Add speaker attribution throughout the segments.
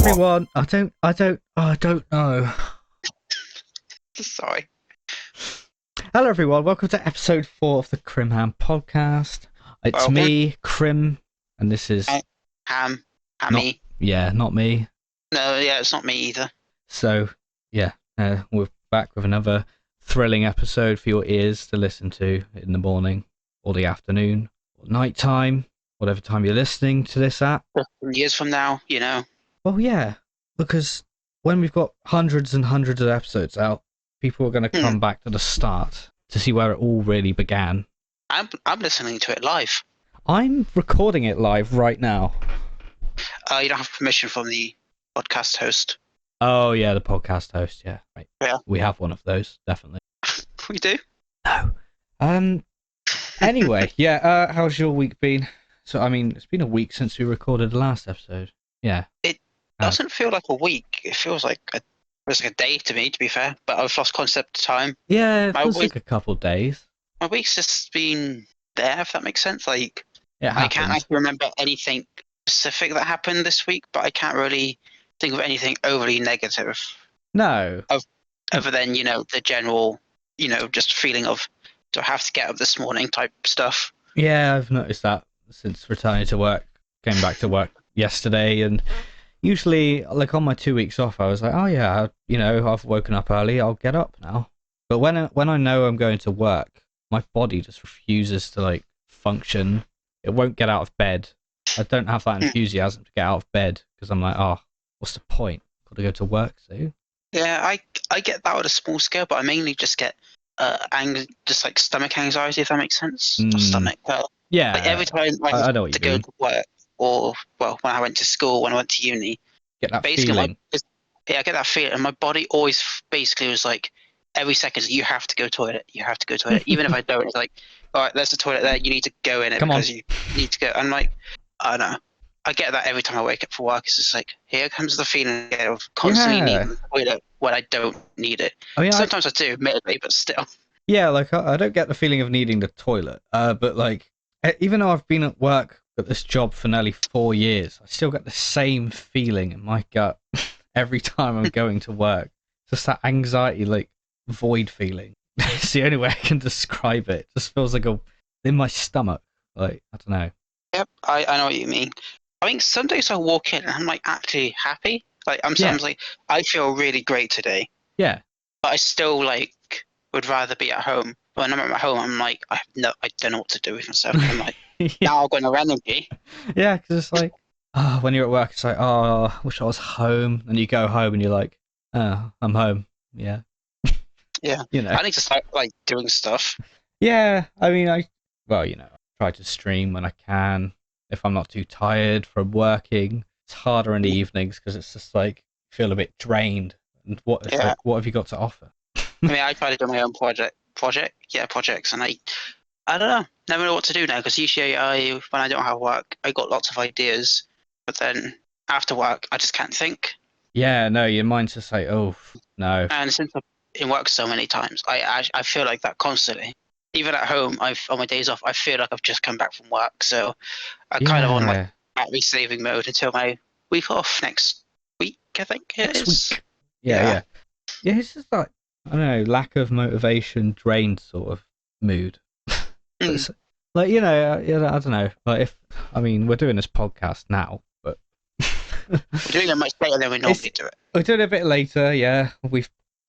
Speaker 1: everyone. I don't know.
Speaker 2: Sorry.
Speaker 1: Hello, everyone. Welcome to episode 4 of the Crimham Podcast. It's
Speaker 2: Welcome.
Speaker 1: me, Crim, and this is
Speaker 2: Hammy.
Speaker 1: not me.
Speaker 2: No, yeah, it's not me either.
Speaker 1: So, yeah, we're back with another thrilling episode for your ears to listen to in the morning, or the afternoon, or night time, whatever time you're listening to this at.
Speaker 2: Years from now, you know.
Speaker 1: Well, yeah, because when we've got hundreds and hundreds of episodes out, people are going to come back to the start to see where it all really began.
Speaker 2: I'm listening to it live.
Speaker 1: I'm recording it live right now.
Speaker 2: You don't have permission from the podcast host.
Speaker 1: Oh, yeah, the podcast host, yeah. Right.
Speaker 2: Yeah.
Speaker 1: We have one of those, definitely.
Speaker 2: We do?
Speaker 1: No. Anyway, yeah, how's your week been? So, I mean, it's been a week since we recorded the last episode. Yeah.
Speaker 2: It doesn't feel like a week. It feels like a day to me, to be fair. But I've lost concept of time.
Speaker 1: Yeah, it feels like a couple of days.
Speaker 2: My week's just been there, if that makes sense. Like,
Speaker 1: It
Speaker 2: I can't
Speaker 1: happens.
Speaker 2: actually remember anything specific that happened this week, but I can't really think of anything overly negative.
Speaker 1: No.
Speaker 2: Other than, you know, the general, you know, just feeling of, do I have to get up this morning type stuff.
Speaker 1: Yeah, I've noticed that since returning to work. Came back to work yesterday, and usually, like on my 2 weeks off, I was like, oh yeah, you know, I've woken up early, I'll get up now. But when I know I'm going to work, my body just refuses to like function. It won't get out of bed. I don't have that enthusiasm to get out of bed because I'm like, oh, what's the point? Got to go to work soon.
Speaker 2: Yeah, I get that on a small scale, but I mainly just get just like stomach anxiety, if that makes sense. Not stomach.
Speaker 1: Yeah.
Speaker 2: Like every time
Speaker 1: I know what
Speaker 2: to
Speaker 1: you
Speaker 2: go
Speaker 1: mean.
Speaker 2: to work, or well, when I went to school, when I went to uni,
Speaker 1: Get that
Speaker 2: basically,
Speaker 1: feeling.
Speaker 2: I get that feeling, and my body always basically was like, every second, you have to go toilet, you have to go toilet. Even if I don't, it's like, all right, there's a toilet there, you need to go in it because you need to go. I'm like, I don't know. I get that every time I wake up for work. It's just like, here comes the feeling of constantly needing the toilet when I don't need it.
Speaker 1: I mean,
Speaker 2: Sometimes I do, admittedly, but still.
Speaker 1: Yeah, like I don't get the feeling of needing the toilet. But like, even though I've been at work at this job for nearly 4 years, I still get the same feeling in my gut every time I'm going to work. Just that anxiety, like void feeling. It's the only way I can describe it. It just feels like in my stomach. Like, I don't know.
Speaker 2: Yep, I know what you mean. I think some days I walk in and I'm like actually happy. Like I'm sometimes like, I feel really great today.
Speaker 1: Yeah.
Speaker 2: But I still like would rather be at home. When I'm at home, I'm like, I don't know what to do with myself. I'm like, now I've got no energy.
Speaker 1: Yeah, because it's like, when you're at work, it's like, oh, I wish I was home. And you go home and you're like, oh, I'm home. Yeah.
Speaker 2: Yeah.
Speaker 1: You know.
Speaker 2: I need to start like doing stuff.
Speaker 1: Yeah, I mean, I try to stream when I can. If I'm not too tired from working, it's harder in the evenings because it's just like feel a bit drained. And what have you got to offer?
Speaker 2: I mean, I try to do my own projects, and I don't know, never know what to do now because usually when I don't have work, I got lots of ideas, but then after work, I just can't think.
Speaker 1: Yeah, no, your mind's just like, oh no.
Speaker 2: And since I've been work so many times, I feel like that constantly. Even at home, on my days off, I feel like I've just come back from work, so I'm kind of on like battery saving mode until my week off next week. I think it is.
Speaker 1: Next week. Yeah. It's just like, I don't know, lack of motivation, drained sort of mood. Like, you know, I don't know. Like we're doing this podcast now, but
Speaker 2: we're doing it much later than we normally do it.
Speaker 1: We're doing it a bit later, yeah.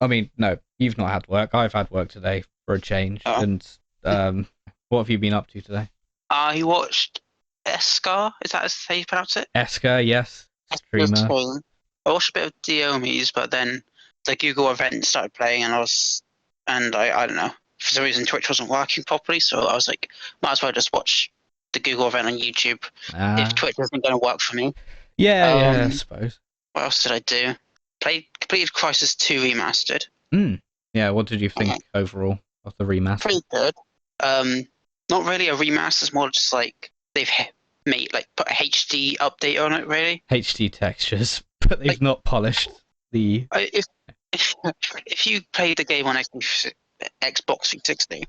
Speaker 1: No, you've not had work. I've had work today for a change.
Speaker 2: Oh.
Speaker 1: And what have you been up to today?
Speaker 2: I watched Escar. Is that how you pronounce it?
Speaker 1: Escar, yes. Streamer.
Speaker 2: I watched a bit of Diomi's, but then the Google event started playing, and I don't know. For some reason, Twitch wasn't working properly, so I was like, might as well just watch the Google event on YouTube if Twitch isn't going to work for me.
Speaker 1: Yeah, I suppose.
Speaker 2: What else did I do? Completed Crisis 2 Remastered.
Speaker 1: Yeah, what did you think overall of the remaster?
Speaker 2: Pretty good. Not really a remaster. It's more just like they've made put a HD update on it. Really.
Speaker 1: HD textures, but they've not polished the.
Speaker 2: If you played the game on Xbox 360,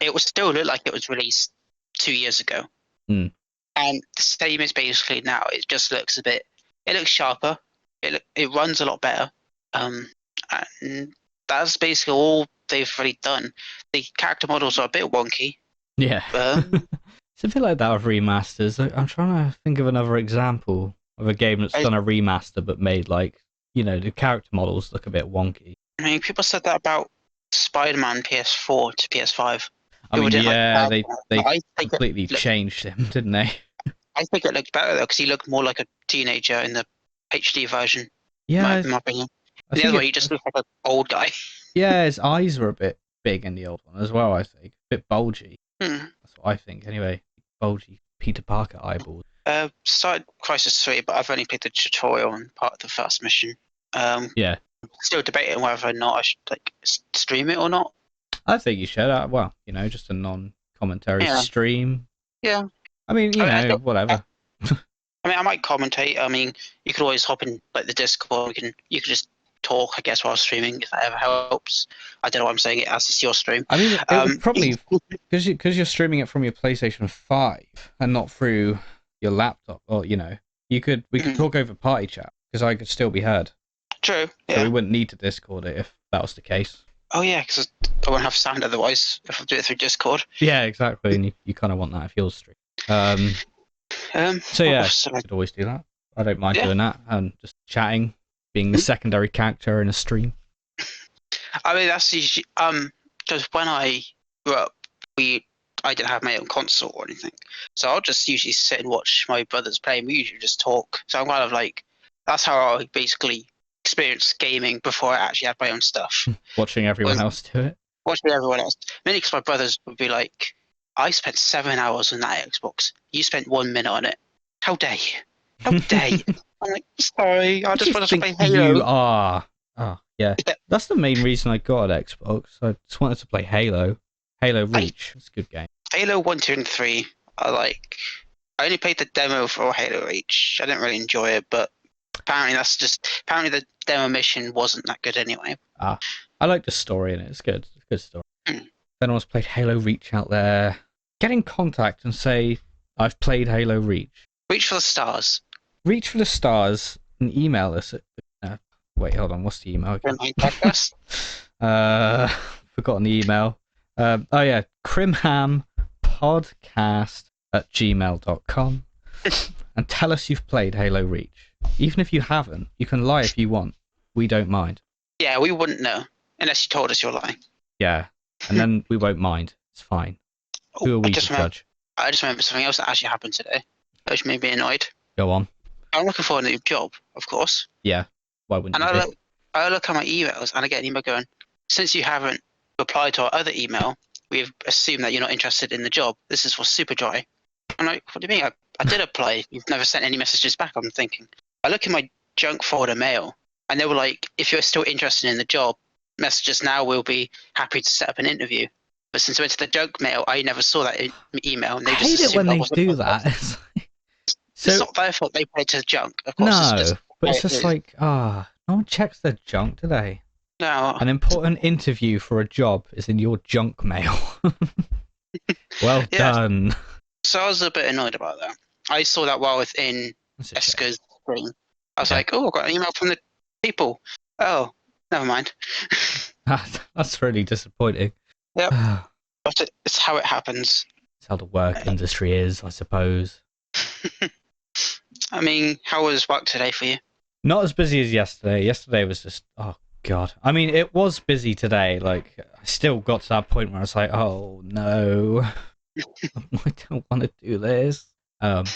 Speaker 2: it would still look like it was released 2 years ago. And the same is basically now. It just looks it looks sharper. it runs a lot better. And that's basically all they've really done. The character models are a bit wonky.
Speaker 1: Yeah. It's a bit like that with remasters. I'm trying to think of another example of a game that's done a remaster but made like, the character models look a bit wonky.
Speaker 2: I mean, people said that about Spider-Man PS4 to PS5.
Speaker 1: I mean, yeah, they
Speaker 2: think
Speaker 1: completely changed him, didn't they?
Speaker 2: I think it looked better though, because he looked more like a teenager in the HD version.
Speaker 1: Yeah,
Speaker 2: in my opinion. The other way, he just looked like an old guy.
Speaker 1: Yeah, his eyes were a bit big in the old one as well, I think. A bit bulgy. That's what I think, anyway. Bulgy Peter Parker eyeballs.
Speaker 2: Started Crisis 3, but I've only played the tutorial and part of the first mission.
Speaker 1: Yeah.
Speaker 2: Still debating whether or not I should stream it or not.
Speaker 1: I think you should. Well, just a non-commentary stream.
Speaker 2: Yeah.
Speaker 1: I mean, whatever.
Speaker 2: I mean, I might commentate. I mean, you could always hop in like the Discord. You could just talk, I guess, while streaming if that ever helps. I don't know why I'm saying it as it's your stream.
Speaker 1: I mean, it would probably because you're streaming it from your PlayStation 5 and not through your laptop, or we could talk over party chat because I could still be heard.
Speaker 2: True. Yeah.
Speaker 1: So we wouldn't need to Discord it if that was the case.
Speaker 2: Oh yeah, because I won't have sound otherwise if I do it through Discord.
Speaker 1: Yeah, exactly, and you kind of want that if you're streaming. So yeah, I could always do that. I don't mind doing that and just chatting, being the secondary character in a stream.
Speaker 2: I mean, that's usually because when I grew up, I didn't have my own console or anything, so I'll just usually sit and watch my brothers play. And we usually just talk. So I'm kind of like, that's how I basically experienced gaming before I actually had my own stuff.
Speaker 1: Watching everyone else do it.
Speaker 2: Watching everyone else, mainly because my brothers would be like, I spent 7 hours on that Xbox. You spent 1 minute on it. How dare you? How dare you? I'm like, sorry, I just wanted to play Halo.
Speaker 1: You are. Oh, yeah. That's the main reason I got an Xbox. I just wanted to play Halo. Halo Reach. It's a good game.
Speaker 2: Halo 1, 2, and 3 are like... I only played the demo for Halo Reach. I didn't really enjoy it, but apparently the demo mission wasn't that good anyway.
Speaker 1: I like the story in it. It's good. It's a good story. If anyone's played Halo Reach out there, get in contact and say, I've played Halo Reach.
Speaker 2: Reach for the stars.
Speaker 1: Reach for the stars and email us at... wait, hold on. What's the email again?
Speaker 2: Podcast?
Speaker 1: Forgotten the email. Oh, yeah. Crimham Podcast at gmail.com. And tell us you've played Halo Reach. Even if you haven't, you can lie if you want. We don't mind.
Speaker 2: Yeah, we wouldn't know unless you told us you're lying.
Speaker 1: Yeah, and then we won't mind. It's fine. Who are we to judge?
Speaker 2: I just remember something else that actually happened today, which made me annoyed.
Speaker 1: Go on.
Speaker 2: I'm looking for a new job, of course.
Speaker 1: Yeah. Why wouldn't you?
Speaker 2: And I look at my emails and I get an email going, since you haven't replied to our other email, we've assumed that you're not interested in the job. This is for Superdry. I'm like, what do you mean? I did apply. You've never sent any messages back. I'm thinking. I look in my junk folder mail, and they were like, if you're still interested in the job, message us now. We'll be happy to set up an interview. But since I went to the junk mail, I never saw that email. And they just
Speaker 1: hate it when they do that.
Speaker 2: It's not their fault they put it to junk. Of course,
Speaker 1: no, but it's just like, no one checks their junk, do they?
Speaker 2: No.
Speaker 1: An important interview for a job is in your junk mail. Well done.
Speaker 2: So I was a bit annoyed about that. I saw that while within Eska's screen. I was like, oh, I got an email from the people. Oh, never mind.
Speaker 1: That's really disappointing.
Speaker 2: Yep. But it's how it happens.
Speaker 1: It's how the work industry is, I suppose.
Speaker 2: I mean, how was work today for you?
Speaker 1: Not as busy as yesterday. Yesterday was just, oh God. I mean, it was busy today. Like, I still got to that point where I was like, oh no, I don't want to do this. But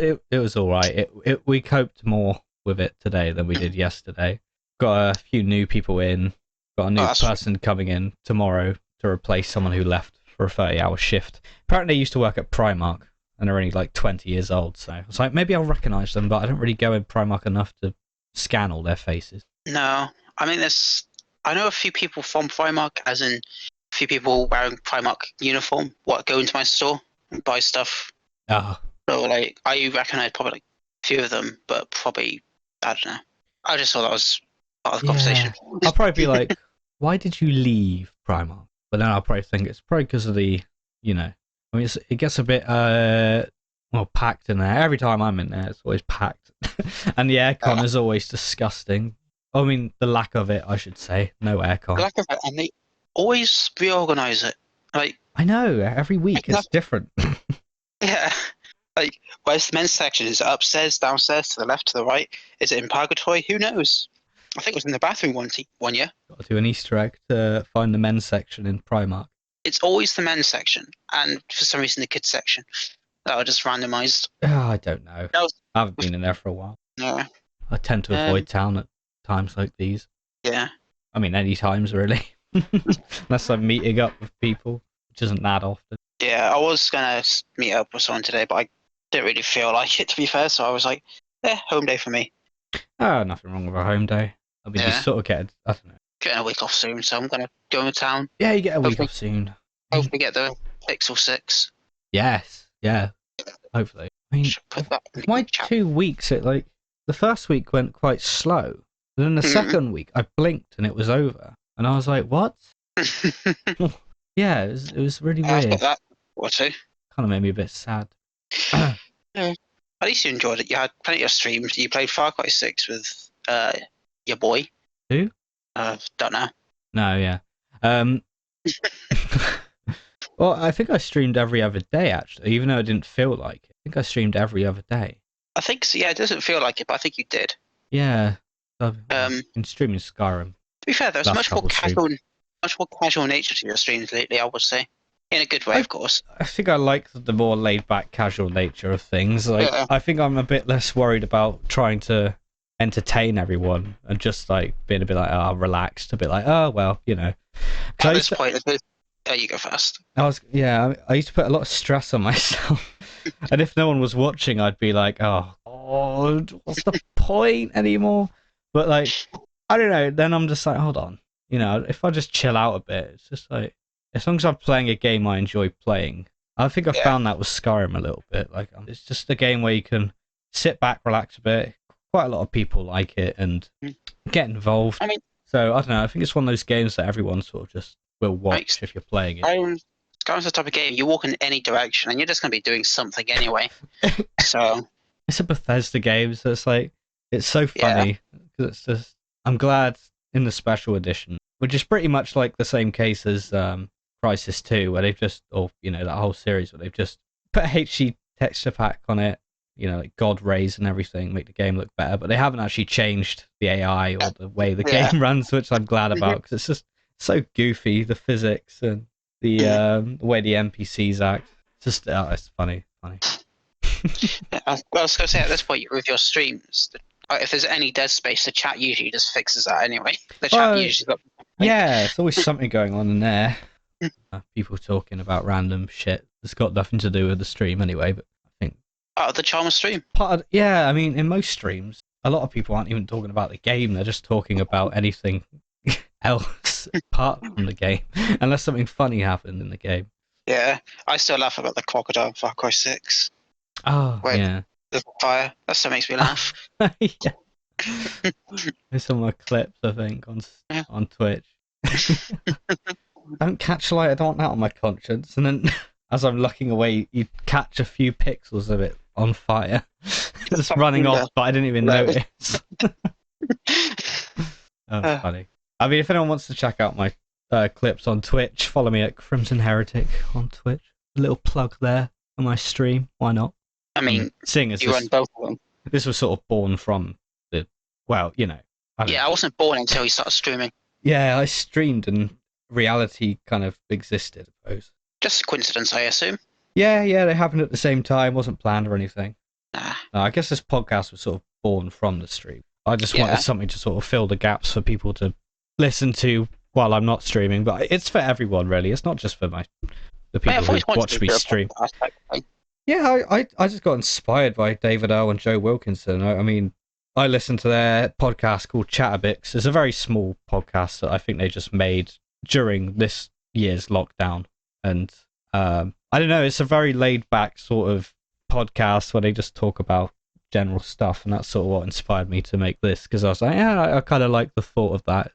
Speaker 1: it was all right. We coped more with it today than we did yesterday. Got a few new people in. Got a new person coming in tomorrow to replace someone who left for a 30-hour shift. Apparently they used to work at Primark and are only like 20 years old. So I was like, maybe I'll recognise them, but I don't really go in Primark enough to scan all their faces.
Speaker 2: No. I mean, I know a few people from Primark, as in a few people wearing Primark uniform, go into my store and buy stuff.
Speaker 1: Oh.
Speaker 2: So, like, I recognise probably like a few of them, but probably, I don't know. I just thought that was part of the conversation.
Speaker 1: I'll probably be like, why did you leave Primark? But then I'll probably think it's probably because of the, I mean, it gets a bit well, packed in there. Every time I'm in there, it's always packed. And the aircon is always disgusting. I mean, the lack of it, I should say. No aircon.
Speaker 2: Like I said, and they always reorganize it. Like,
Speaker 1: I know, every week it's different.
Speaker 2: yeah. Like, where's the men's section? Is it upstairs, downstairs, to the left, to the right? Is it in purgatory? Who knows? I think it was in the bathroom one year.
Speaker 1: Got to do an Easter egg to find the men's section in Primark.
Speaker 2: It's always the men's section, and for some reason the kids section. That are just randomized.
Speaker 1: I don't know. I haven't been in there for a while.
Speaker 2: No.
Speaker 1: I tend to avoid town at times like these.
Speaker 2: Yeah.
Speaker 1: I mean, any times really. Unless I'm meeting up with people, which isn't that often.
Speaker 2: Yeah, I was going to meet up with someone today, but I didn't really feel like it, to be fair, so I was like, home day for me.
Speaker 1: Oh, nothing wrong with a home day. I mean, you sort of get, I don't know.
Speaker 2: Getting a week off soon, so I'm going to go into town.
Speaker 1: Yeah, you get a week off soon.
Speaker 2: Hopefully get the Pixel 6.
Speaker 1: Yes, yeah. Hopefully. I mean, my 2 weeks, the first week went quite slow. And then the second week, I blinked and it was over. And I was like, what? Yeah, it was really weird.
Speaker 2: That or two.
Speaker 1: Kind of made me a bit sad.
Speaker 2: Yeah. At least you enjoyed it. You had plenty of streams. You played Far Cry 6 with your boy.
Speaker 1: Who?
Speaker 2: Don't know.
Speaker 1: No, yeah. Well, I think I streamed every other day, actually, even though I didn't feel like it. I think I streamed every other day.
Speaker 2: I think so, yeah, it doesn't feel like it, but I think you did.
Speaker 1: Yeah. I've been streaming Skyrim.
Speaker 2: To be fair, there's much more casual nature to your streams lately, I would say. In a good way, of course.
Speaker 1: I think I like the more laid-back, casual nature of things. I think I'm a bit less worried about trying to entertain everyone and just being a bit relaxed, a bit well, you know.
Speaker 2: At this point, you go first.
Speaker 1: I used to put a lot of stress on myself, and if no one was watching, I'd be like, oh, what's the point anymore? But I don't know. Then I'm just like, hold on, you know, if I just chill out a bit, it's just as long as I'm playing a game I enjoy playing. I think I found that with Skyrim a little bit. It's just a game where you can sit back, relax a bit. Quite a lot of people like it and get involved. I mean, so I don't know. I think it's one of those games that everyone sort of just will watch if you're playing it.
Speaker 2: Skyrim's the type of game you walk in any direction and you're just going to be doing something anyway. So
Speaker 1: it's a Bethesda game, so it's so funny because it's just. I'm glad in the special edition, which is pretty much like the same case as Crisis 2, where they've just, that whole series where they've just put a HD texture pack on it, God rays and everything, make the game look better, but they haven't actually changed the AI or the way the game runs, which I'm glad about because it's just so goofy, the physics and the way the NPCs act. Just it's funny.
Speaker 2: I was going to say, at this point with your streams, if there's any dead space, the chat usually just fixes that anyway. The chat usually
Speaker 1: it's always something going on in there. People talking about random shit that's got nothing to do with the stream anyway, but I think
Speaker 2: part of the charm of stream.
Speaker 1: I mean, in most streams, a lot of people aren't even talking about the game, they're just talking about anything else apart from the game, unless something funny happened in the game.
Speaker 2: Yeah, I still laugh about the crocodile Far Cry 6.
Speaker 1: Oh, yeah.
Speaker 2: The fire. That still makes me laugh.
Speaker 1: Yeah. There's some of my clips, I think, on Twitch. I don't catch light, I don't want that on my conscience. And then as I'm looking away, you catch a few pixels of it on fire. Just running off, but I didn't even notice. That's funny. I mean, if anyone wants to check out my clips on Twitch, follow me at Crimson Heretic on Twitch. A little plug there on my stream. Why not?
Speaker 2: I mean,
Speaker 1: seeing as
Speaker 2: you run both of them.
Speaker 1: This was sort of born from I
Speaker 2: wasn't born until you started streaming.
Speaker 1: Yeah, I streamed and reality kind of existed, I suppose.
Speaker 2: Just a coincidence, I assume.
Speaker 1: Yeah, they happened at the same time. Wasn't planned or anything. I guess this podcast was sort of born from the stream. I just wanted something to sort of fill the gaps for people to listen to while I'm not streaming. But it's for everyone, really. It's not just for the people who watch me stream. Yeah, I just got inspired by David Earl and Joe Wilkinson. I mean, I listened to their podcast called Chatterbix. It's a very small podcast that I think they just made during this year's lockdown. And I don't know, it's a very laid-back sort of podcast where they just talk about general stuff. And that's sort of what inspired me to make this, because I was like, I kind of like the thought of that.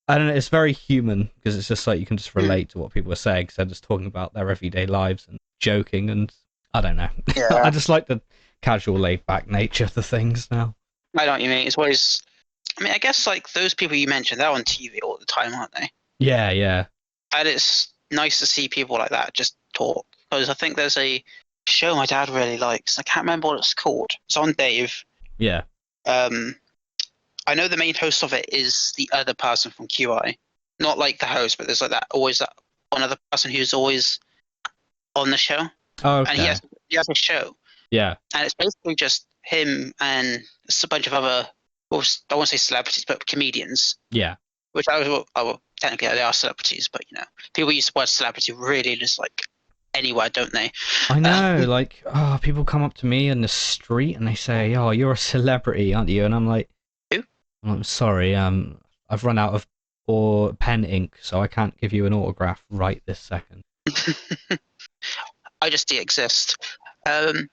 Speaker 1: I don't know, it's very human, because it's just you can just relate to what people are saying, because they're just talking about their everyday lives and joking. And I don't know.
Speaker 2: Yeah.
Speaker 1: I just like the casual, laid-back nature of the things now.
Speaker 2: I know what you mean. It's always. I mean, I guess like those people you mentioned, they're on TV all the time, aren't they?
Speaker 1: Yeah, yeah.
Speaker 2: And it's nice to see people like that just talk. Because I think there's a show my dad really likes. I can't remember what it's called. It's on Dave.
Speaker 1: Yeah.
Speaker 2: I know the main host of it is the other person from QI. Not like the host, but there's like that always that one other person who's always on the show.
Speaker 1: Oh, okay.
Speaker 2: And he has a show.
Speaker 1: Yeah.
Speaker 2: And it's basically just him and a bunch of other, well, I won't say celebrities, but comedians.
Speaker 1: Yeah.
Speaker 2: Which technically they are celebrities, but people use the word celebrity really just like anywhere, don't they?
Speaker 1: I know, people come up to me in the street and they say, "Oh, you're a celebrity, aren't you?" And I'm like,
Speaker 2: "Who?"
Speaker 1: I'm sorry, I've run out of pen ink, so I can't give you an autograph right this second.
Speaker 2: I just de-exist. Right,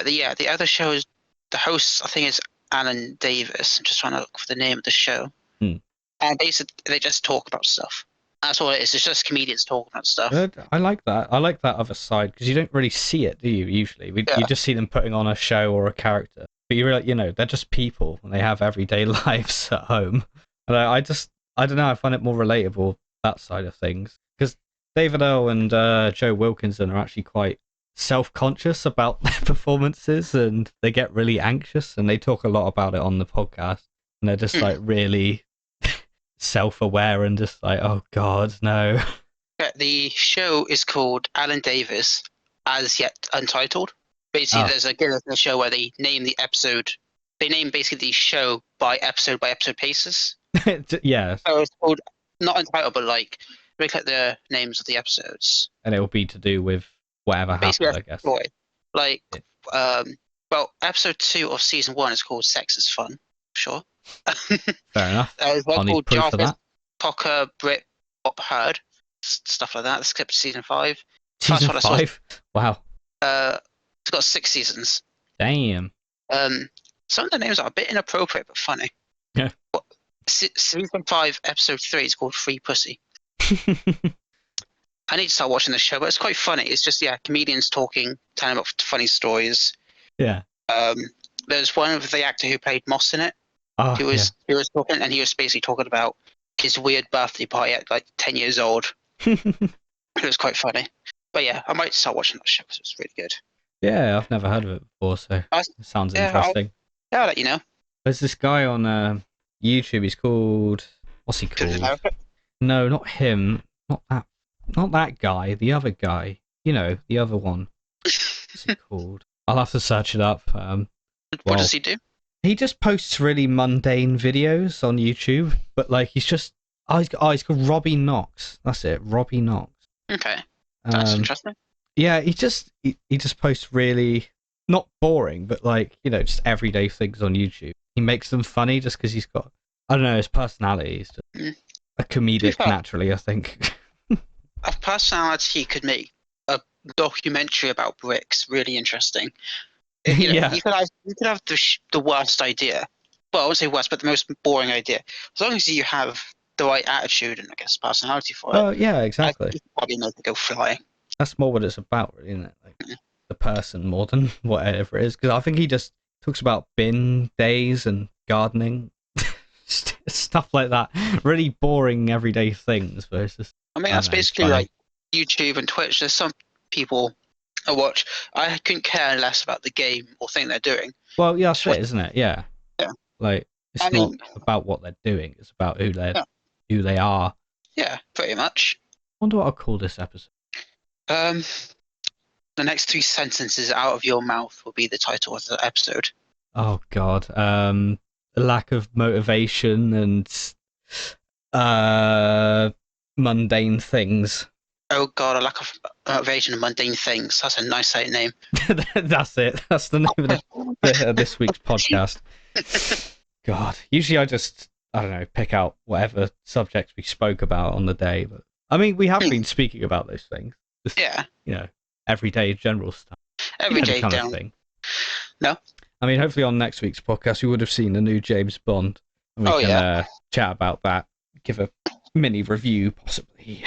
Speaker 2: the other show is the host. I think is Alan Davis. I'm just trying to look for the name of the show. And basically, they just talk about stuff. That's all it is. It's just comedians talking about stuff.
Speaker 1: I like that. I like that other side because you don't really see it, do you? Usually, you just see them putting on a show or a character. But you really, they're just people and they have everyday lives at home. And I don't know. I find it more relatable, that side of things, because David Earl and Joe Wilkinson are actually quite self-conscious about their performances, and they get really anxious, and they talk a lot about it on the podcast. And they're just like really self-aware and just like, oh god, no.
Speaker 2: The show is called Alan Davis, As Yet Untitled. Basically, there's a show where they name the episode. They name basically the show by episode basis.
Speaker 1: Yeah.
Speaker 2: So it's called not Untitled, but like look at the names of the episodes.
Speaker 1: And it will be to do with whatever
Speaker 2: basically
Speaker 1: happened, I guess.
Speaker 2: Boy. Like, episode 2 of season 1 is called Sex is Fun. Sure.
Speaker 1: Fair enough.
Speaker 2: There's one
Speaker 1: I'll need
Speaker 2: called
Speaker 1: proof for
Speaker 2: Jarvis,
Speaker 1: that.
Speaker 2: Poker, Brit, Pop, Heard, stuff like that. That's clipped to season 5.
Speaker 1: Season 5? Wow.
Speaker 2: It's got 6 seasons.
Speaker 1: Damn.
Speaker 2: Some of the names are a bit inappropriate but funny.
Speaker 1: Yeah.
Speaker 2: Season 5, episode 3 is called Free Pussy. I need to start watching the show, but it's quite funny. It's just comedians talking, telling about funny stories.
Speaker 1: Yeah.
Speaker 2: There's one of the actor who played Moss in it.
Speaker 1: Oh,
Speaker 2: he was talking, and he was basically talking about his weird birthday party at like 10 years old. It was quite funny. But yeah, I might start watching that show because it's really good.
Speaker 1: Yeah, I've never heard of it before, so it sounds interesting.
Speaker 2: I'll let you know.
Speaker 1: There's this guy on YouTube. He's called, what's he called? No, not him. Not that guy. The other guy. The other one. What's he called? I'll have to search it up.
Speaker 2: What does he do?
Speaker 1: He just posts really mundane videos on YouTube, but like he's just he's called Robbie Knox. That's it, Robbie Knox.
Speaker 2: Okay, that's interesting.
Speaker 1: Yeah, he just posts really not boring, but like just everyday things on YouTube. He makes them funny just because he's got, I don't know, his personality is just a comedic naturally, I think.
Speaker 2: A personality could make a documentary about bricks really interesting.
Speaker 1: Yeah.
Speaker 2: You could have the worst idea. Well, I wouldn't say worst, but the most boring idea. As long as you have the right attitude and I guess personality for it.
Speaker 1: Oh yeah, exactly.
Speaker 2: You could probably make it go flying.
Speaker 1: That's more what it's about, really, isn't it? Like the person more than whatever it is. Because I think he just talks about bin days and gardening, stuff like that. Really boring everyday things. But it's just.
Speaker 2: I mean, that's basically like YouTube and Twitch. There's some people I watch. I couldn't care less about the game or thing they're doing.
Speaker 1: Well, yeah, that's it, isn't it? Yeah.
Speaker 2: Yeah.
Speaker 1: Like it's not about what they're doing. It's about who they are.
Speaker 2: Yeah, pretty much.
Speaker 1: I wonder what I'll call this episode.
Speaker 2: The next 3 sentences out of your mouth will be the title of the episode.
Speaker 1: Oh God. Lack of motivation and mundane things.
Speaker 2: Oh God, a lack of motivation and mundane things. That's a nice name.
Speaker 1: That's it. That's the name of this week's podcast. God. Usually I don't know, pick out whatever subjects we spoke about on the day. But I mean, we have been speaking about those things. Just, everyday general stuff.
Speaker 2: Everyday
Speaker 1: kind of thing.
Speaker 2: No.
Speaker 1: I mean, hopefully on next week's podcast, we would have seen the new James Bond. And we can chat about that. Give a mini review, possibly.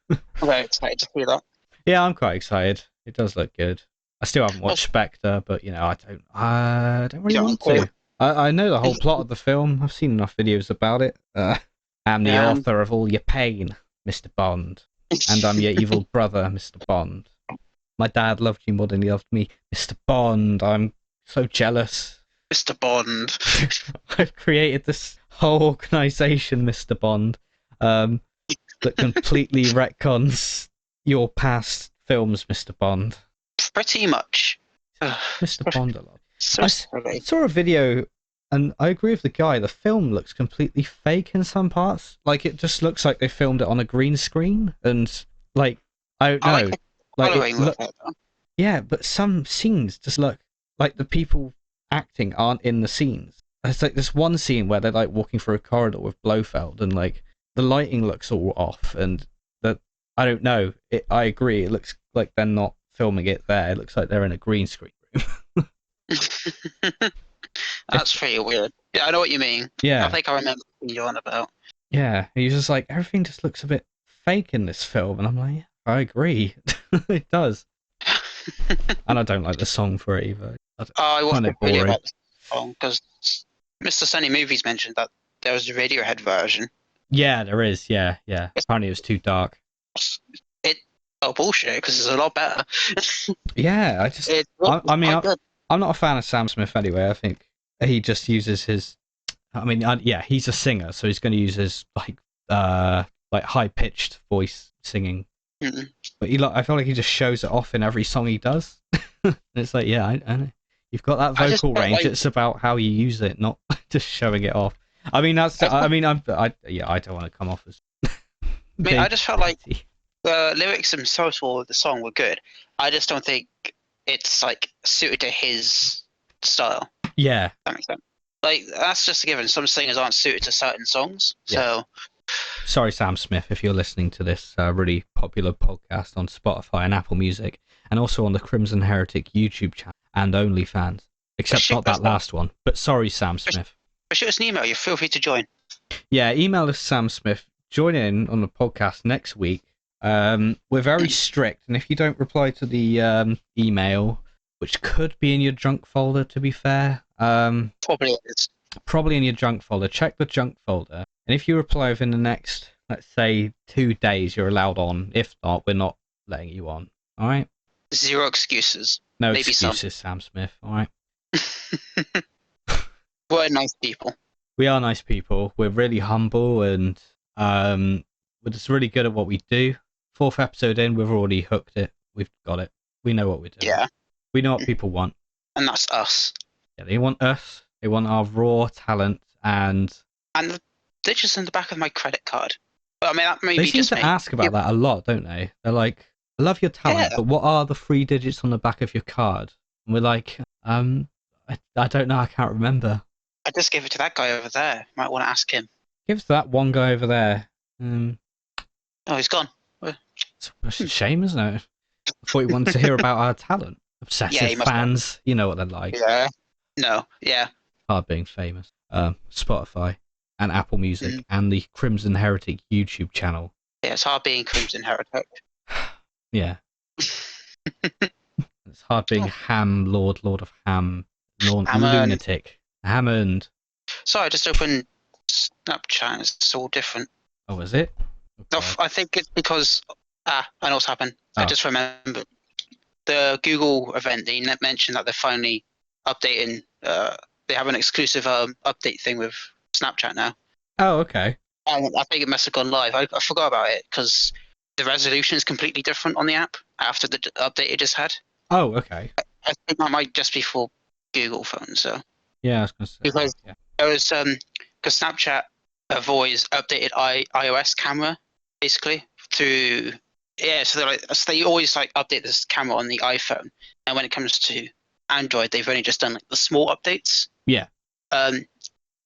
Speaker 2: I'm very excited to hear that.
Speaker 1: Yeah, I'm quite excited. It does look good. I still haven't watched Spectre, but I don't really want
Speaker 2: Yeah.
Speaker 1: to. I know the whole plot of the film. I've seen enough videos about it. I'm the author of all your pain, Mr. Bond, and I'm your evil brother, Mr. Bond. My dad loved you more than he loved me, Mr. Bond. I'm so jealous.
Speaker 2: Mr. Bond.
Speaker 1: I've created this whole organization, Mr. Bond, that completely retcons your past films, Mr. Bond.
Speaker 2: Pretty much.
Speaker 1: Mr. Bond a lot.
Speaker 2: So
Speaker 1: I
Speaker 2: silly.
Speaker 1: saw a video, and I agree with the guy. The film looks completely fake in some parts. Like, it just looks like they filmed it on a green screen, and I don't know. Yeah, but some scenes just look like the people acting aren't in the scenes. It's like this one scene where they're walking through a corridor with Blofeld, and the lighting looks all off, and I don't know. I agree. It looks like they're not filming it there. It looks like they're in a green screen room.
Speaker 2: That's pretty weird. Yeah, I know what you mean.
Speaker 1: Yeah.
Speaker 2: I think I remember what you're on about.
Speaker 1: Yeah, he's just like, everything just looks a bit fake in this film, and I'm like, yeah, I agree. It does. And I don't like the song for it either.
Speaker 2: I watched a video about the song because Mr. Sunny Movies mentioned that there was a Radiohead version.
Speaker 1: Yeah, there is. Yeah. Apparently it was too dark.
Speaker 2: Bullshit, because it's a lot better.
Speaker 1: Yeah, I'm not a fan of Sam Smith anyway. I think he just uses his. He's a singer, so he's going to use his high pitched voice singing.
Speaker 2: Mm-mm.
Speaker 1: But I feel like he just shows it off in every song he does. It's like, yeah, I know. You've got that vocal range. It's about how you use it, not just showing it off. I mean, I don't want to come off as.
Speaker 2: I just felt like the lyrics themselves for the song were good. I just don't think it's suited to his style.
Speaker 1: Yeah,
Speaker 2: that makes sense. That's just a given. Some singers aren't suited to certain songs.
Speaker 1: Yeah.
Speaker 2: So,
Speaker 1: sorry, Sam Smith, if you're listening to this really popular podcast on Spotify and Apple Music, and also on the Crimson Heretic YouTube channel and OnlyFans, except not that last one. But sorry, Sam Smith.
Speaker 2: Shoot us an email. You feel free to join.
Speaker 1: Yeah, email us, Sam Smith. Join in on the podcast next week. We're very strict, and if you don't reply to the email, which could be in your junk folder, to be fair,
Speaker 2: probably is.
Speaker 1: Probably in your junk folder. Check the junk folder, and if you reply within the next, let's say, 2 days, you're allowed on. If not, we're not letting you on. All right?
Speaker 2: Zero excuses.
Speaker 1: No Maybe excuses, Sam Smith. All right.
Speaker 2: We're nice people.
Speaker 1: We are nice people. We're really humble, and we're just really good at what we do. 4th episode in, we've already hooked it. We've got it. We know what we're doing.
Speaker 2: Yeah.
Speaker 1: We know what people want.
Speaker 2: And that's us.
Speaker 1: Yeah, they want us. They want our raw talent and
Speaker 2: the digits in the back of my credit card. But I mean, that maybe
Speaker 1: they seem to ask about that a lot, don't they? They're like, I love your talent, but what are the 3 digits on the back of your card? And we're like, I don't know. I can't remember.
Speaker 2: I just gave it to that guy over there. Might want to ask him.
Speaker 1: Give it to that one guy over there.
Speaker 2: Oh, he's gone.
Speaker 1: It's a shame, isn't it? I thought you wanted to hear about our talent. Obsessive fans, you know what they're like.
Speaker 2: Yeah. No. Yeah.
Speaker 1: Hard being famous. Spotify and Apple Music and the Crimson Heretic YouTube channel.
Speaker 2: Yeah, it's hard being Crimson Heretic.
Speaker 1: Yeah. It's hard being Lord of Ham, Lunatic. Hammond.
Speaker 2: Sorry, I just opened Snapchat. It's all different.
Speaker 1: Oh, is it?
Speaker 2: No, I think it's because I know what's happened. I just remembered the Google event. They mentioned that they're finally updating. They have an exclusive update thing with Snapchat now.
Speaker 1: Oh, okay.
Speaker 2: And I think it must have gone live. I forgot about it because the resolution is completely different on the app after the update it just had.
Speaker 1: Oh, okay.
Speaker 2: I think that might just be for Google phones. So
Speaker 1: yeah, I was going to say
Speaker 2: because there was because Snapchat have always updated iOS camera basically through so they always update this camera on the iPhone, and when it comes to Android, they've only just done the small updates.
Speaker 1: Yeah.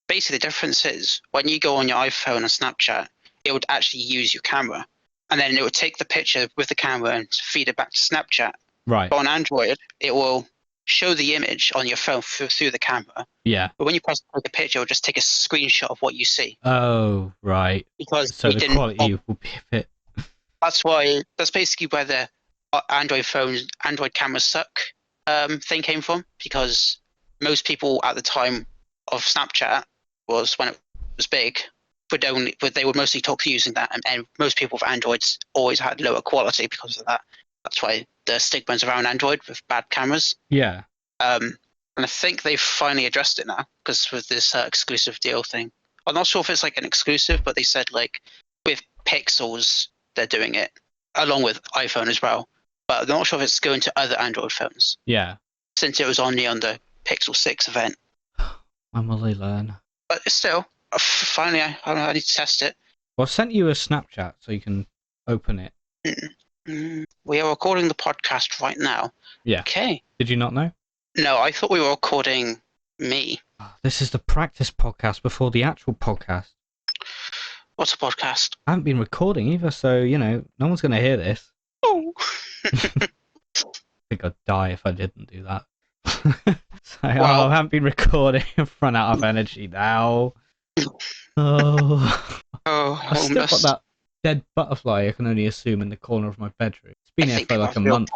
Speaker 2: Basically, the difference is when you go on your iPhone and Snapchat, it would actually use your camera, and then it would take the picture with the camera and feed it back to Snapchat.
Speaker 1: Right.
Speaker 2: But on Android, it will show the image on your phone through the camera.
Speaker 1: Yeah.
Speaker 2: But when you press take a picture, it will just take a screenshot of what you see.
Speaker 1: Oh, right.
Speaker 2: Because
Speaker 1: so the quality will be a bit.
Speaker 2: That's basically where the Android cameras suck. thing came from, because most people at the time of Snapchat was when it was big, but they would mostly talk using that, and most people with Androids always had lower quality because of that. That's why the stigma's around Android with bad cameras.
Speaker 1: Yeah.
Speaker 2: And I think they've finally addressed it now, because with this exclusive deal thing. I'm not sure if it's like an exclusive, but they said like with Pixels they're doing it along with iPhone as well. But I'm not sure if it's going to other Android phones.
Speaker 1: Yeah.
Speaker 2: Since it was only on the Pixel 6 event.
Speaker 1: When will they learn?
Speaker 2: But still, finally, I need to test it.
Speaker 1: Well, I sent you a Snapchat so you can open it.
Speaker 2: We are recording the podcast right now.
Speaker 1: Yeah.
Speaker 2: Okay.
Speaker 1: Did you not know?
Speaker 2: No, I thought we were recording me.
Speaker 1: This is the practice podcast before the actual podcast.
Speaker 2: What's a podcast?
Speaker 1: I haven't been recording either, so, no one's going to hear this.
Speaker 2: Oh.
Speaker 1: I think I'd die if I didn't do that. I haven't been recording. I've run out of energy now. I've still got that dead butterfly I can only assume in the corner of my bedroom. It's been here for like a month.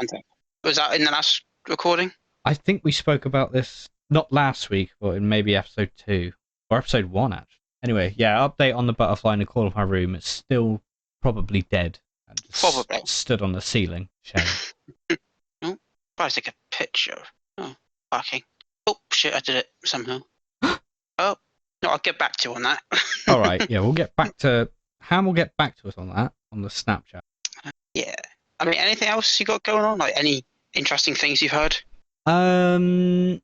Speaker 2: Was that in the last recording?
Speaker 1: I think we spoke about this, not last week, but in maybe episode 2. Or episode 1, actually. Anyway, yeah, update on the butterfly in the corner of my room. It's still probably dead. And
Speaker 2: Probably.
Speaker 1: Stood on the ceiling. Shame.
Speaker 2: Oh, I'll take a picture. Oh, barking. Oh, shit, I did it somehow. Oh, no, I'll get back to you on that.
Speaker 1: All right, yeah, we'll get back to... Ham will get back to us on that, on the Snapchat.
Speaker 2: Yeah. I mean, anything else you got going on? Like, any interesting things you've heard?
Speaker 1: Heard.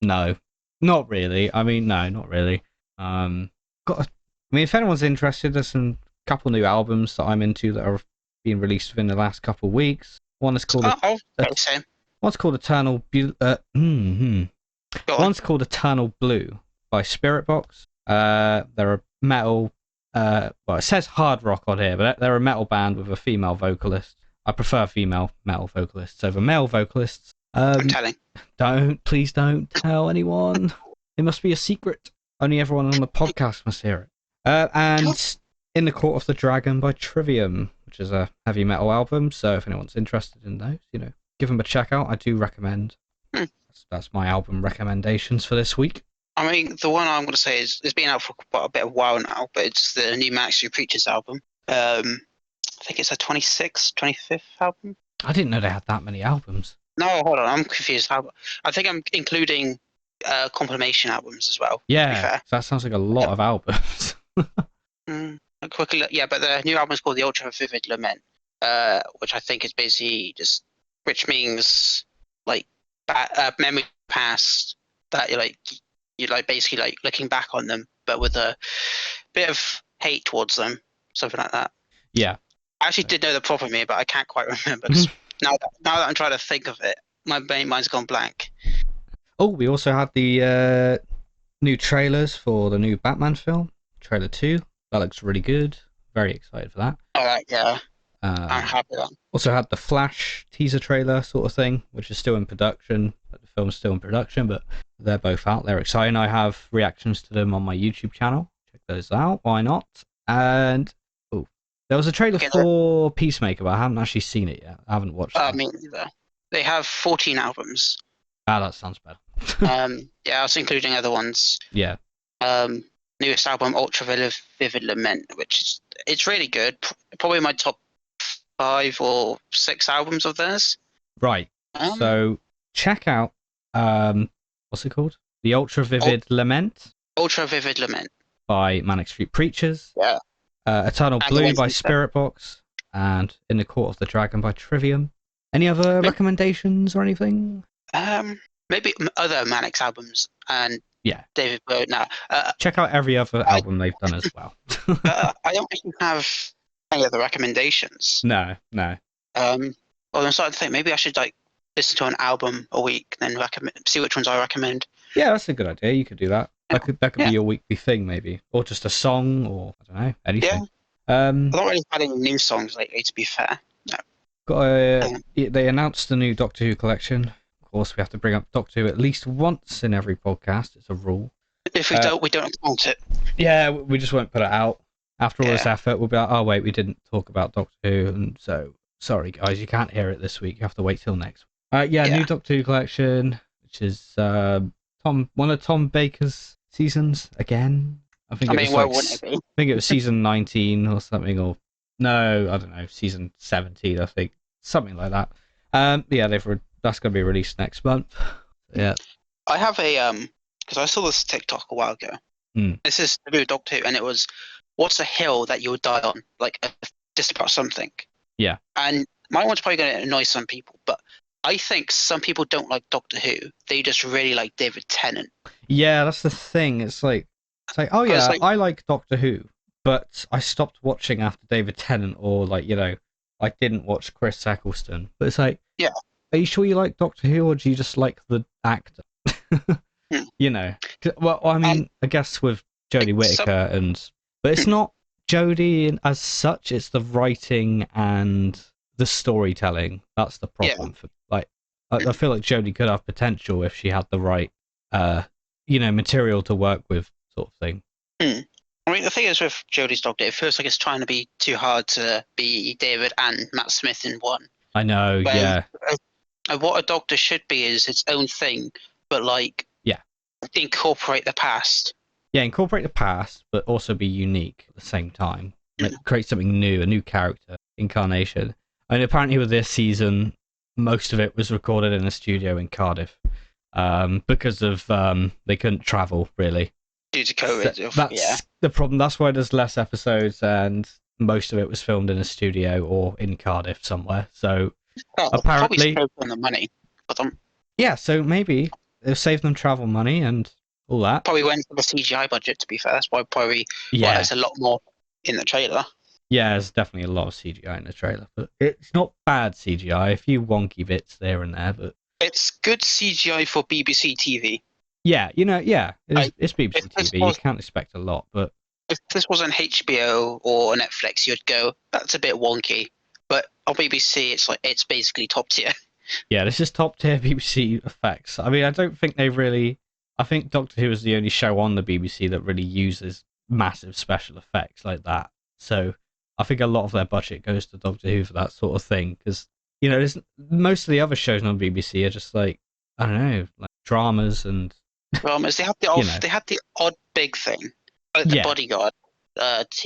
Speaker 1: No. Not really. I mean, no, not really. If anyone's interested, there's some couple new albums that I'm into that are being released within the last couple of weeks. One is called One's called Eternal One's called Eternal Blue by Spirit Box. They're a metal well, it says hard rock on here, but they're a metal band with a female vocalist. I prefer female metal vocalists over male vocalists.
Speaker 2: I'm telling.
Speaker 1: Please don't tell anyone. It must be a secret. Only everyone on the podcast must hear it. And In the Court of the Dragon by Trivium, which is a heavy metal album. So if anyone's interested in those, give them a check out. I do recommend. That's my album recommendations for this week.
Speaker 2: I mean, the one I'm going to say is it's been out for quite a bit of a while now, but it's the new Max Who Preaches album. I think it's a 25th album.
Speaker 1: I didn't know they had that many albums.
Speaker 2: No, hold on, I'm confused. I think I'm including compilation albums as well.
Speaker 1: Yeah, that sounds like a lot of albums.
Speaker 2: Quickly, yeah, but the new album is called The Ultra Vivid Lament, which I think is basically which means like memory past that you're basically looking back on them, but with a bit of hate towards them, something like that.
Speaker 1: Yeah.
Speaker 2: I actually did know the proper me, but I can't quite remember. 'Cause now that I'm trying to think of it, my mind's gone blank.
Speaker 1: Oh, we also had the new trailers for the new Batman film, trailer 2. That looks really good. Very excited for that.
Speaker 2: All right, yeah. I'm happy with that.
Speaker 1: Also had the Flash teaser trailer sort of thing, which is still in production. But the film's still in production, but they're both out. They're exciting. I have reactions to them on my YouTube channel. Check those out. Why not? And there was a trailer for Peacemaker, but I haven't actually seen it yet. I haven't watched it.
Speaker 2: Me neither. They have 14 albums.
Speaker 1: That sounds better.
Speaker 2: Yeah, I was including other ones.
Speaker 1: Yeah.
Speaker 2: Newest album, Ultra Vivid Lament, which it's really good. Probably my top 5 or 6 albums of theirs.
Speaker 1: Right. So check out what's it called? The Ultra Vivid Lament.
Speaker 2: Ultra Vivid Lament
Speaker 1: by Manic Street Preachers.
Speaker 2: Yeah.
Speaker 1: Eternal Blue by Spirit Box, and In the Court of the Dragon by Trivium. Any other recommendations or anything?
Speaker 2: Maybe other Manic's albums and David Bowie. No,
Speaker 1: check out every other album they've done as well.
Speaker 2: I don't actually have any other recommendations.
Speaker 1: No.
Speaker 2: Well, I'm starting to think maybe I should listen to an album a week, then see which ones I recommend.
Speaker 1: Yeah, that's a good idea. You could do that. That could be your weekly thing, maybe, or just a song, or I don't know, anything.
Speaker 2: Yeah. I've not really had any new songs lately, to be fair. No.
Speaker 1: They announced the new Doctor Who collection. Of course, we have to bring up Doctor Who at least once in every podcast. It's a rule.
Speaker 2: If we don't, we don't count it.
Speaker 1: Yeah, we just won't put it out. After all this effort, we'll be like, oh wait, we didn't talk about Doctor Who, and so sorry guys, you can't hear it this week. You have to wait till next week. Yeah,
Speaker 2: Yeah.
Speaker 1: new Doctor Who collection, which is one of Tom Baker's seasons again. I think
Speaker 2: I
Speaker 1: it
Speaker 2: mean,
Speaker 1: was
Speaker 2: why
Speaker 1: like
Speaker 2: wouldn't it be?
Speaker 1: I think it was season 19 or something, or no, I don't know, season 17, I think, something like that. Yeah, that's gonna be released next month. Yeah.
Speaker 2: I have because I saw this TikTok a while ago.
Speaker 1: Mm.
Speaker 2: This is to do with Doctor Who, and it was, what's a hill that you would die on? Like just about something.
Speaker 1: Yeah.
Speaker 2: And my one's probably going to annoy some people, but I think some people don't like Doctor Who. They just really like David Tennant.
Speaker 1: Yeah, that's the thing. It's like, oh
Speaker 2: I was
Speaker 1: yeah,
Speaker 2: like,
Speaker 1: I like Doctor Who, but I stopped watching after David Tennant, or like, I didn't watch Chris Eccleston. But it's like,
Speaker 2: yeah.
Speaker 1: are you sure you like Doctor Who, or do you just like the actor?
Speaker 2: Hmm.
Speaker 1: Well, I
Speaker 2: And
Speaker 1: mean, I guess with Jodie Whittaker, but it's
Speaker 2: Hmm.
Speaker 1: not Jodie as such. It's the writing and the storytelling. That's the
Speaker 2: Yeah.
Speaker 1: problem. I feel like Jodie could have potential if she had the right, material to work with, sort of thing.
Speaker 2: I mean, the thing is with Jodie's Doctor, it feels like it's trying to be too hard to be David and Matt Smith in one.
Speaker 1: I know,
Speaker 2: When
Speaker 1: yeah.
Speaker 2: What a Doctor should be is its own thing, but like,
Speaker 1: Yeah.
Speaker 2: incorporate the past.
Speaker 1: Yeah, incorporate the past, but also be unique at the same time. Create something new, a new character, incarnation. And apparently with this season, most of it was recorded in a studio in Cardiff. Because of they couldn't travel, really.
Speaker 2: Due to COVID.
Speaker 1: So that's the problem. That's why there's less episodes, and most of it was filmed in a studio or in Cardiff somewhere. So apparently,
Speaker 2: probably on the money, but
Speaker 1: yeah. So maybe it'll save them travel money and all that.
Speaker 2: probably went for the CGI budget. To be fair, that's why probably there's a lot more in the trailer.
Speaker 1: Yeah, there's definitely a lot of CGI in the trailer, but it's not bad CGI. A few wonky bits there and there, but
Speaker 2: It's good CGI for BBC TV.
Speaker 1: yeah, it's BBC TV. You can't expect a lot, but
Speaker 2: if this was on HBO or Netflix, you'd go, that's a bit wonky. But on BBC, it's basically top tier.
Speaker 1: Yeah, this is top tier BBC effects. I mean, I don't think they really. I think Doctor Who is the only show on the BBC that really uses massive special effects like that. So I think a lot of their budget goes to Doctor Who for that sort of thing, because most of the other shows on BBC are just like, I don't know, like dramas and
Speaker 2: Dramas. They had the odd big thing, like the Bodyguard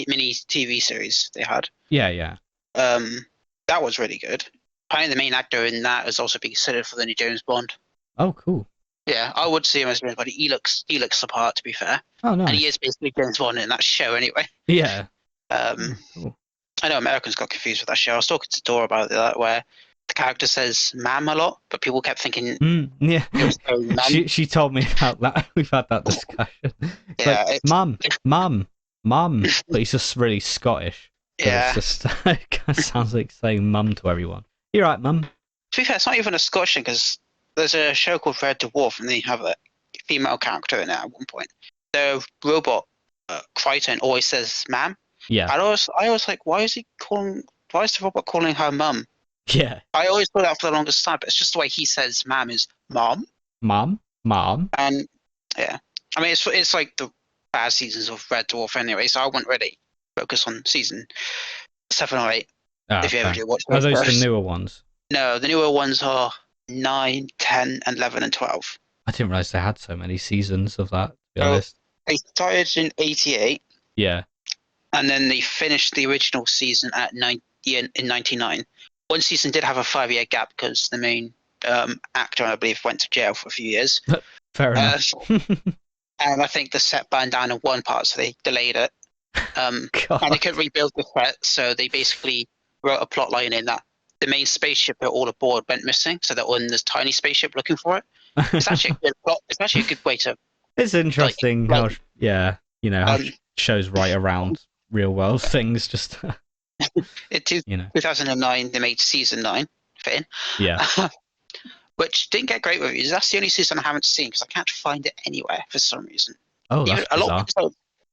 Speaker 2: mini TV series they had.
Speaker 1: Yeah.
Speaker 2: That was really good. Apparently, the main actor in that is also being considered for the new James Bond.
Speaker 1: Oh, cool.
Speaker 2: Yeah, I would see him as James Bond. He looks the part, to be fair.
Speaker 1: Oh, nice.
Speaker 2: And he is basically James Bond in that show, anyway.
Speaker 1: Yeah.
Speaker 2: Cool. I know Americans got confused with that show. I was talking to Dora about that, where the character says "ma'am" a lot, but people kept thinking.
Speaker 1: Yeah. She told me about that. We've had that discussion. Mum, but he's just really Scottish. So
Speaker 2: yeah.
Speaker 1: It's just it kind of sounds like saying "mum" to everyone. You're right, mum.
Speaker 2: To be fair, it's not even a Scottish thing, because there's a show called Red Dwarf, and they have a female character in it at one point. The robot Crichton always says "ma'am."
Speaker 1: Yeah.
Speaker 2: I was like, why is the robot calling her mum?
Speaker 1: Yeah.
Speaker 2: I always thought that for the longest time, but it's just the way he says "ma'am" is "mom."
Speaker 1: Mom.
Speaker 2: And yeah, I mean it's like the bad seasons of Red Dwarf anyway, so I wouldn't really focus on season 7 or 8 if you ever do watch those.
Speaker 1: Are those the newer ones?
Speaker 2: No, the newer ones are 9, 10, 11, and 12.
Speaker 1: I didn't realize they had so many seasons of that, to be honest.
Speaker 2: They started in 88.
Speaker 1: Yeah.
Speaker 2: And then they finished the original season in 99. One season did have a 5-year gap because the main actor, I believe, went to jail for a few years.
Speaker 1: Fair enough.
Speaker 2: And I think the set burned down in one part, so they delayed it. And they couldn't rebuild the set, so they basically wrote a plot line in that the main spaceship they're all aboard went missing, so they're on this tiny spaceship looking for it. It's actually a good plot. It's actually a good way to.
Speaker 1: It's interesting how shows right around real world things. Just
Speaker 2: in 2009, they made season 9 fit in.
Speaker 1: Yeah.
Speaker 2: Which didn't get great reviews. That's the only season I haven't seen because I can't find it anywhere for some reason.
Speaker 1: Oh, that's
Speaker 2: a lot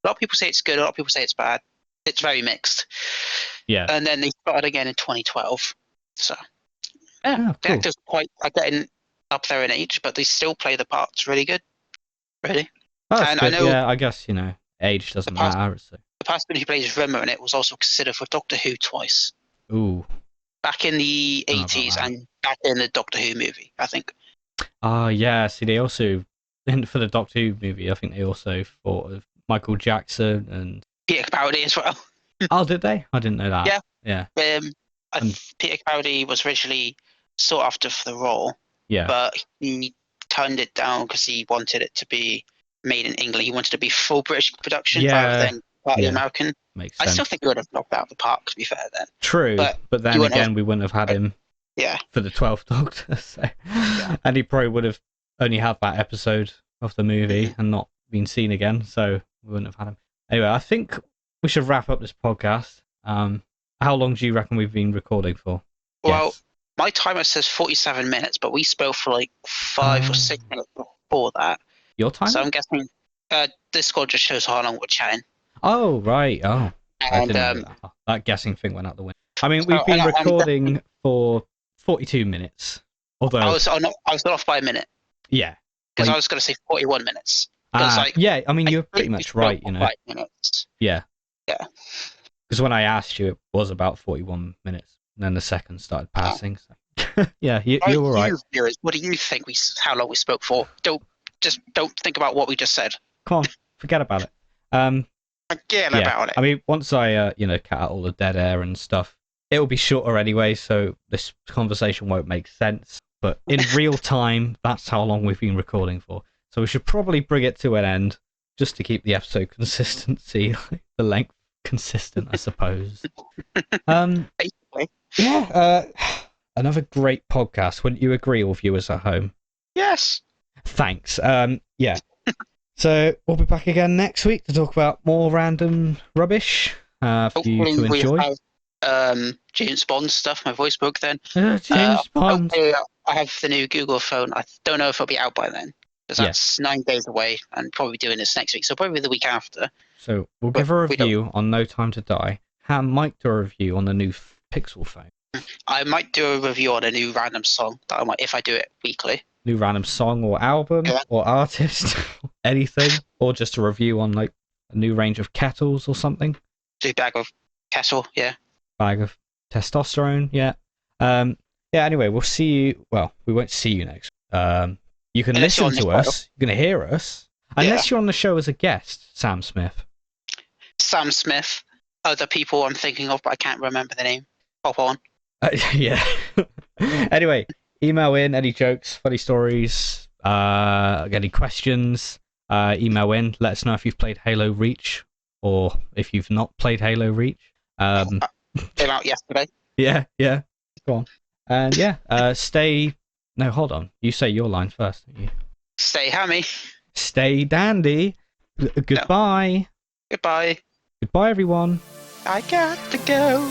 Speaker 2: of people say it's good. A lot of people say it's bad. It's very mixed.
Speaker 1: Yeah.
Speaker 2: And then they started again in 2012. So the actors are getting up there in age, but they still play the parts really good. Really.
Speaker 1: And good. I know. Yeah, I guess age doesn't matter. So.
Speaker 2: The person who plays Rimmer in it was also considered for Doctor Who twice.
Speaker 1: Ooh.
Speaker 2: Back in the 80s and back in the Doctor Who movie, I think.
Speaker 1: Yeah. See, they also for the Doctor Who movie, I think they also thought of Michael Jackson and
Speaker 2: Peter Capaldi as well.
Speaker 1: oh, did they? I didn't know that.
Speaker 2: Yeah.
Speaker 1: Yeah.
Speaker 2: Peter Capaldi was originally sought after for the role,
Speaker 1: Yeah.
Speaker 2: but he turned it down because he wanted it to be made in England. He wanted to be full British production rather than partly American.
Speaker 1: Makes sense.
Speaker 2: I still think he would have knocked out the park, to be fair, then.
Speaker 1: True, but then again, we wouldn't have had him for the 12th Doctor. So. Yeah. And he probably would have only had that episode of the movie and not been seen again, so we wouldn't have had him. Anyway, I think we should wrap up this podcast. How long do you reckon we've been recording for?
Speaker 2: Well,
Speaker 1: yes.
Speaker 2: My timer says 47 minutes, but we spoke for like 5 or 6 minutes before that.
Speaker 1: Your time?
Speaker 2: So I'm guessing Discord just shows how long we're chatting.
Speaker 1: Oh, right. Oh,
Speaker 2: and,
Speaker 1: I didn't know that guessing thing went out the window. I mean, we've been recording for 42 minutes. Although
Speaker 2: I was off by a minute.
Speaker 1: Yeah.
Speaker 2: Because I was going to say 41 minutes.
Speaker 1: Yeah, I mean, you're pretty much right, you know.
Speaker 2: 5 minutes.
Speaker 1: Yeah.
Speaker 2: Yeah.
Speaker 1: Because when I asked you, it was about 41 minutes. And then the seconds started passing. So. Yeah, you're all right.
Speaker 2: What do you think how long we spoke for? Don't think about what we just said.
Speaker 1: Come on, forget about it.
Speaker 2: Forget about it.
Speaker 1: I mean, once I, cut out all the dead air and stuff, it will be shorter anyway, so this conversation won't make sense. But in real time, that's how long we've been recording for. So we should probably bring it to an end, just to keep the episode consistency, the length consistent, I suppose. Another great podcast. Wouldn't you agree, all viewers at home?
Speaker 2: Yes.
Speaker 1: Thanks. Yeah. So we'll be back again next week to talk about more random rubbish for you to enjoy.
Speaker 2: We'll have, James Bond stuff. My voice broke then.
Speaker 1: James Bond.
Speaker 2: I have the new Google phone. I don't know if it'll be out by then, because that's 9 days away, and probably doing this next week. So probably the week after. So
Speaker 1: we'll give a review on No Time to Die. Ham might do a review on the new Pixel phone.
Speaker 2: I might do a review on a new random song that if I do it weekly.
Speaker 1: New random song or album or artist, anything, or just a review on like a new range of kettles or something.
Speaker 2: Do bag of kettle, yeah.
Speaker 1: Bag of testosterone, yeah. Anyway, we'll see you. Well, we won't see you next. You can listen to us. You're gonna hear us, unless you're on the show as a guest, Sam Smith.
Speaker 2: Sam Smith. Other people I'm thinking of, but I can't remember the name. Pop on.
Speaker 1: Yeah. Anyway, email in any jokes, funny stories, any questions. Email in. Let us know if you've played Halo Reach or if you've not played Halo Reach.
Speaker 2: Came out yesterday.
Speaker 1: Yeah. Go on. And stay. No, hold on. You say your line first, don't you?
Speaker 2: Stay hammy.
Speaker 1: Stay dandy. Goodbye.
Speaker 2: No. Goodbye.
Speaker 1: Goodbye, everyone.
Speaker 2: I got to go.